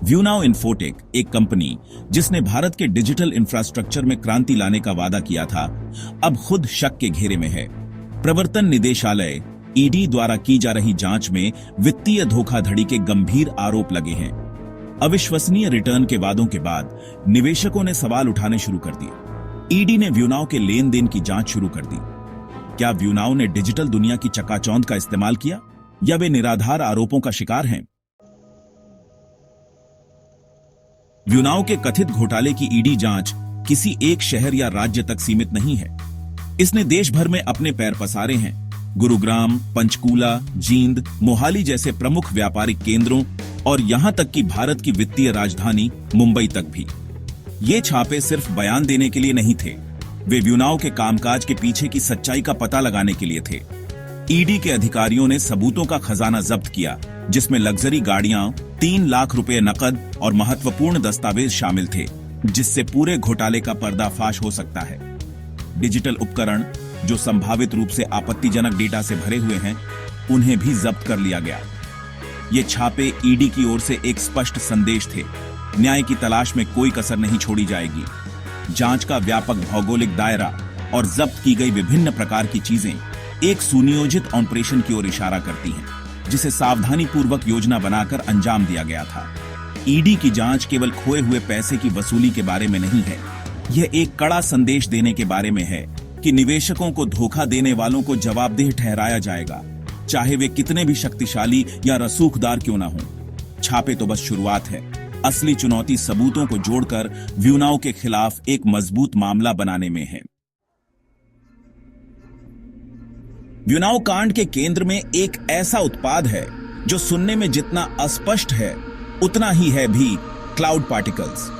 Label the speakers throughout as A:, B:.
A: व्यूनाव infotech, एक company जिसने भारत के डिजिटल इंफ्रास्ट्रक्चर में क्रांति लाने का वादा किया था, अब खुद शक के घेरे में है। प्रवर्तन निदेशालय ईडी द्वारा की जा रही जांच में वित्तीय धोखाधड़ी के गंभीर आरोप लगे हैं। अविश्वसनीय रिटर्न के वादों के बाद निवेशकों ने सवाल उठाने शुरू कर दिए। ईडी ने व्यूनाव के लेन देन की जांच शुरू कर दी। क्या व्यूनाव ने डिजिटल दुनिया की चकाचौंध का इस्तेमाल किया या वे निराधार आरोपों का शिकार हैं? व्यूनाव के कथित घोटाले की ईडी जांच किसी एक शहर या राज्य तक सीमित नहीं है। इसने देश भर में अपने पैर पसारे हैं। गुरुग्राम, पंचकूला, जींद, मोहाली जैसे प्रमुख व्यापारिक केंद्रों और यहां तक कि भारत की वित्तीय राजधानी मुंबई तक भी। ये छापे सिर्फ बयान देने के लिए नहीं थे, वे व्यूनाव के कामकाज के पीछे की सच्चाई का पता लगाने के लिए थे। ईडी के अधिकारियों ने सबूतों का खजाना जब्त किया, जिसमें लग्जरी गाड़ियां, 3 लाख रुपए नकद और महत्वपूर्ण दस्तावेज शामिल थे, जिससे पूरे घोटाले का पर्दाफाश हो सकता है। डिजिटल उपकरण जो संभावित रूप से आपत्तिजनक डेटा से भरे हुए हैं, उन्हें भी जब्त कर लिया गया। ये छापे ईडी की ओर से एक स्पष्ट संदेश थे, न्याय की तलाश में कोई कसर नहीं छोड़ी जाएगी। जांच का व्यापक भौगोलिक दायरा और जब्त की गई विभिन्न प्रकार की चीजें एक सुनियोजित ऑपरेशन की ओर इशारा करती हैं, जिसे सावधानीपूर्वक योजना बनाकर अंजाम दिया गया था। ईडी की जांच केवल खोए हुए पैसे की वसूली के बारे में नहीं है, यह एक कड़ा संदेश देने के बारे में है कि निवेशकों को धोखा देने वालों को जवाबदेह ठहराया जाएगा, चाहे वे कितने भी शक्तिशाली या रसूखदार क्यों ना हों। छापे तो बस शुरुआत है। असली चुनौती सबूतों को जोड़कर व्यूनाव के खिलाफ एक मजबूत मामला बनाने में है। व्यूनाव कांड के केंद्र में एक ऐसा उत्पाद है जो सुनने में जितना अस्पष्ट है उतना ही है भी, क्लाउड पार्टिकल्स।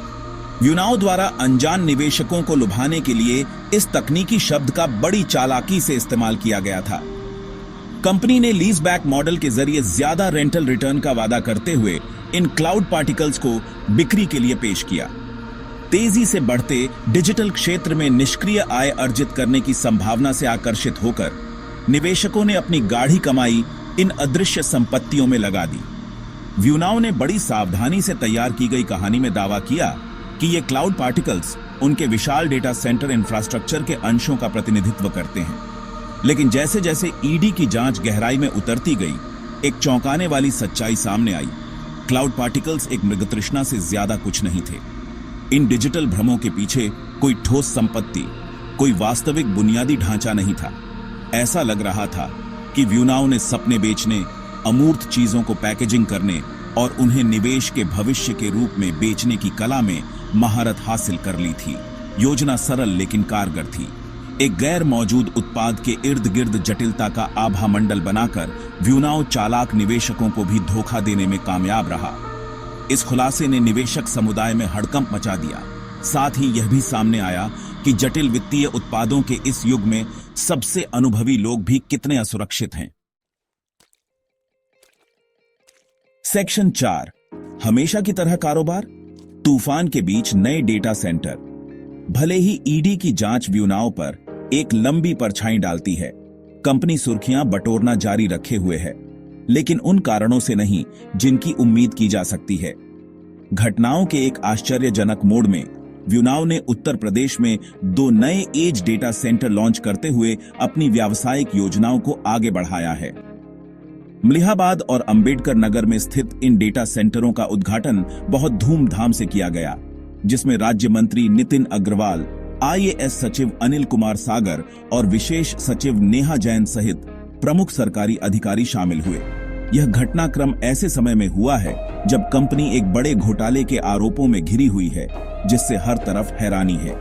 A: व्यूनाव द्वारा अनजान निवेशकों को लुभाने के लिए इस तकनीकी शब्द का बड़ी चालाकी से इस्तेमाल किया गया था। कंपनी ने लीज बैक मॉडल के जरिए ज्यादा रेंटल रिटर्न का वादा करते हुए इन क्लाउड पार्टिकल्स को बिक्री के लिए पेश किया। तेजी से बढ़ते डिजिटल क्षेत्र में निष्क्रिय आय अर्जित करने की संभावना से आकर्षित होकर निवेशकों ने अपनी गाढ़ी कमाई इन अदृश्य संपत्तियों में लगा दी। व्यूनाव ने बड़ी सावधानी से तैयार की गई कहानी में दावा किया कि ये क्लाउड पार्टिकल्स उनके विशाल डेटा सेंटर इंफ्रास्ट्रक्चर के अंशों का प्रतिनिधित्व करते हैं। लेकिन जैसे जैसे ईडी की जांच गहराई में उतरती गई, एक चौंकाने वाली सच्चाई सामने आई। क्लाउड पार्टिकल्स एक मृगतृष्णा से ज्यादा कुछ नहीं थे। इन डिजिटल भ्रमों के पीछे कोई ठोस संपत्ति, कोई वास्तविक बुनियादी ढांचा नहीं था। ऐसा लग रहा था कि व्यूनाव ने सपने बेचने, अमूर्त चीजों को पैकेजिंग करने और उन्हें निवेश के भविष्य के रूप में बेचने की कला में महारत हासिल कर ली थी। योजना सरल लेकिन कारगर थी। एक गैर मौजूद उत्पाद के इर्द गिर्द जटिलता का आभा मंडल बनाकर व्यूनाव चालाक निवेशकों को भी धोखा देने में कामयाब रहा। इस खुलासे ने निवेशक समुदाय में हड़कंप मचा दिया। साथ ही यह भी सामने आया कि जटिल वित्तीय उत्पादों के इस युग में सबसे अनुभवी लोग भी कितने असुरक्षित हैं। सेक्शन 4, हमेशा की तरह कारोबार, तूफान के बीच नए डेटा सेंटर। भले ही ईडी की जांच व्यूनाव पर एक लंबी परछाई डालती है, कंपनी सुर्खियां बटोरना जारी रखे हुए है, लेकिन उन कारणों से नहीं जिनकी उम्मीद की जा सकती है। घटनाओं के एक आश्चर्यजनक मोड़ में व्यूनाव ने उत्तर प्रदेश में 2 नए एज डेटा सेंटर लॉन्च करते हुए अपनी व्यावसायिक योजनाओं को आगे बढ़ाया है। मलिहाबाद और अंबेडकर नगर में स्थित इन डेटा सेंटरों का उद्घाटन बहुत धूमधाम से किया गया, जिसमें राज्य मंत्री नितिन अग्रवाल, आईएएस सचिव अनिल कुमार सागर और विशेष सचिव नेहा जैन सहित प्रमुख सरकारी अधिकारी शामिल हुए। यह घटनाक्रम ऐसे समय में हुआ है जब कंपनी एक बड़े घोटाले के आरोपों में घिरी हुई है, जिससे हर तरफ हैरानी है।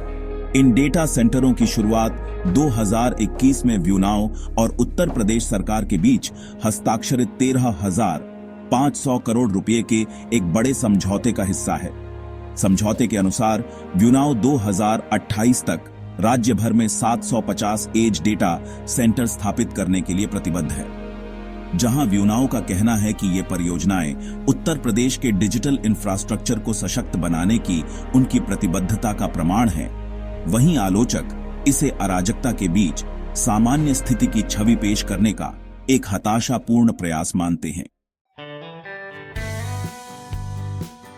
A: इन डेटा सेंटरों की शुरुआत 2021 में व्यूनाव और उत्तर प्रदेश सरकार के बीच हस्ताक्षरित 13,500 करोड़ रुपए के एक बड़े समझौते का हिस्सा है। समझौते के अनुसार व्यूनाव 2028 तक राज्य भर में 750 एज डेटा सेंटर स्थापित करने के लिए प्रतिबद्ध है। जहां व्यूनाव का कहना है कि ये परियोजनाएं उत्तर प्रदेश के डिजिटल इंफ्रास्ट्रक्चर को सशक्त बनाने की उनकी प्रतिबद्धता का प्रमाण है, वहीं आलोचक इसे अराजकता के बीच सामान्य स्थिति की छवि पेश करने का एक हताशापूर्ण प्रयास मानते हैं।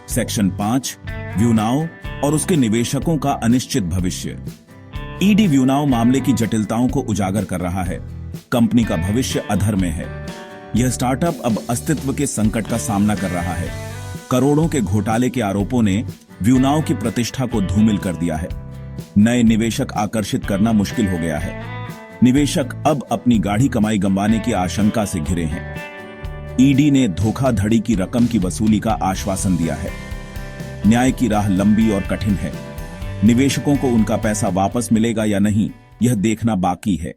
A: सेक्शन 5, व्यूनाव और उसके निवेशकों का अनिश्चित भविष्य। ईडी व्यूनाव मामले की जटिलताओं को उजागर कर रहा है। कंपनी का भविष्य अधर में है। यह स्टार्टअप अब अस्तित्व के संकट का सामना कर रहा है। करोड़ों के घोटाले के आरोपों ने व्यूनाव की प्रतिष्ठा को धूमिल कर दिया है। नए निवेशक आकर्षित करना मुश्किल हो गया है। निवेशक अब अपनी गाढ़ी कमाई गंवाने की आशंका से घिरे हैं। ईडी ने धोखाधड़ी की रकम की वसूली का आश्वासन दिया है। न्याय की राह लंबी और कठिन है। निवेशकों को उनका पैसा वापस मिलेगा या नहीं, यह देखना बाकी है।